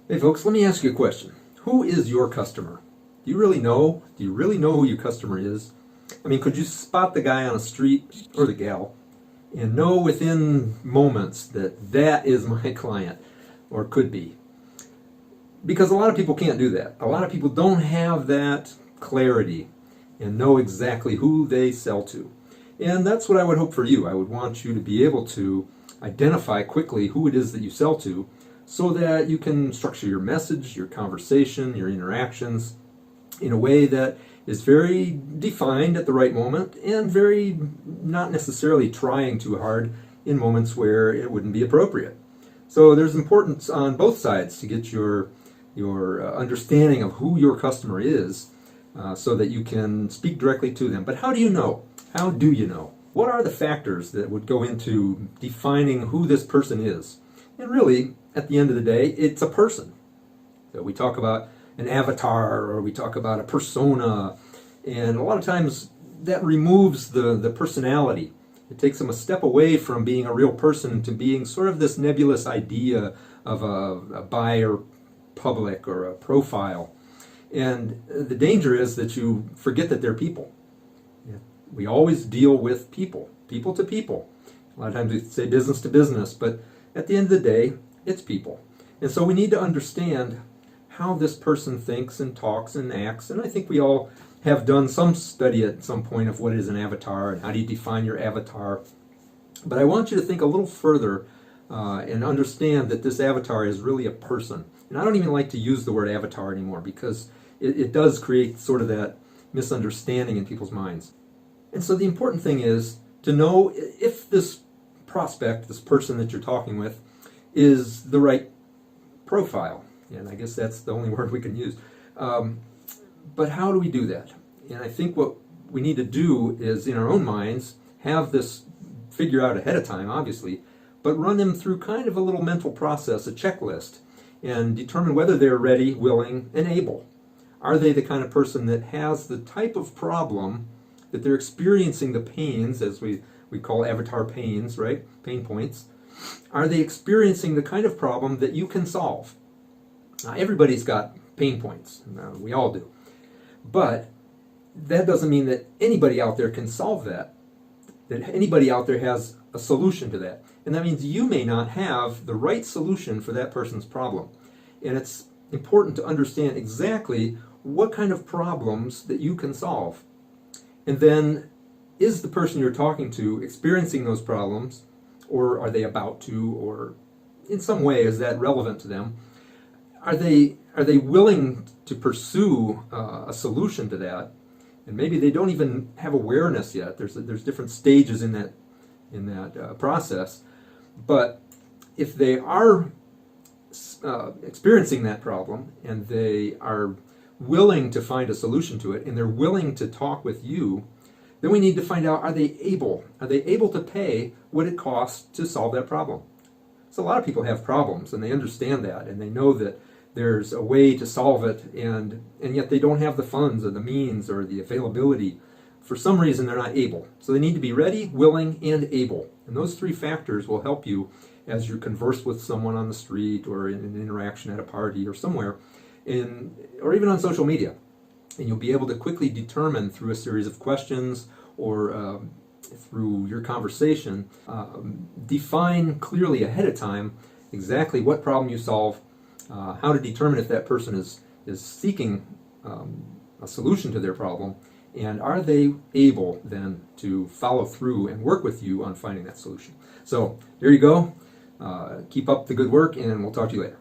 Hey folks, let me ask you a question. Who is your customer? Do you really know? Do you really know who your customer is? I mean, could you spot the guy on the street or the gal and know within moments that that is my client or could be? Because a lot of people can't do that. A lot of people don't have that clarity and know exactly who they sell to. And that's what I would hope for you. I would want you to be able to identify quickly who it is that you sell to so that you can structure your message, your conversation, your interactions in a way that is very defined at the right moment and very not necessarily trying too hard in moments where it wouldn't be appropriate. So there's importance on both sides to get your understanding of who your customer is so that you can speak directly to them. But how do you know? How do you know? What are the factors that would go into defining who this person is? And really, at the end of the day, it's a person. So we talk about an avatar or we talk about a persona, and a lot of times that removes the personality. It takes them a step away from being a real person to being sort of this nebulous idea of a buyer public or a profile. And the danger is that you forget that they're people. We always deal with people, people to people. A lot of times we say business to business, but at the end of the day, it's people. And so we need to understand how this person thinks and talks and acts. And I think we all have done some study at some point of what is an avatar and how do you define your avatar. But I want you to think a little further and understand that this avatar is really a person. And I don't even like to use the word avatar anymore because it does create sort of that misunderstanding in people's minds. And so the important thing is to know if this prospect, this person that you're talking with, is the right profile. And I guess that's the only word we can use. But how do we do that? And I think what we need to do is, in our own minds, have this figure out ahead of time, obviously, but run them through kind of a little mental process, a checklist, and determine whether they're ready, willing, and able. Are they the kind of person that has the type of problem that they're experiencing the pains, as we call avatar pains, right? Pain points. Are they experiencing the kind of problem that you can solve? Everybody's got pain points. We all do. But that doesn't mean that anybody out there can solve that anybody out there has a solution to that. And that means you may not have the right solution for that person's problem. And it's important to understand exactly what kind of problems that you can solve. And then, is the person you're talking to experiencing those problems, or are they about to, or in some way is that relevant to them? Are they willing to pursue a solution to that? And maybe they don't even have awareness yet. There's different stages in that process. But if they are experiencing that problem and they are willing to find a solution to it and they're willing to talk with you, then we need to find out, are they able to pay what it costs to solve that problem? So a lot of people have problems and they understand that and they know that there's a way to solve it, and yet they don't have the funds or the means or the availability. For some reason they're not able. So they need to be ready, willing, and able. And those three factors will help you as you converse with someone on the street or in an interaction at a party or somewhere, or even on social media. And you'll be able to quickly determine through a series of questions or through your conversation, define clearly ahead of time exactly what problem you solve, how to determine if that person is seeking a solution to their problem, and are they able then to follow through and work with you on finding that solution. So there you go. Keep up the good work, and we'll talk to you later.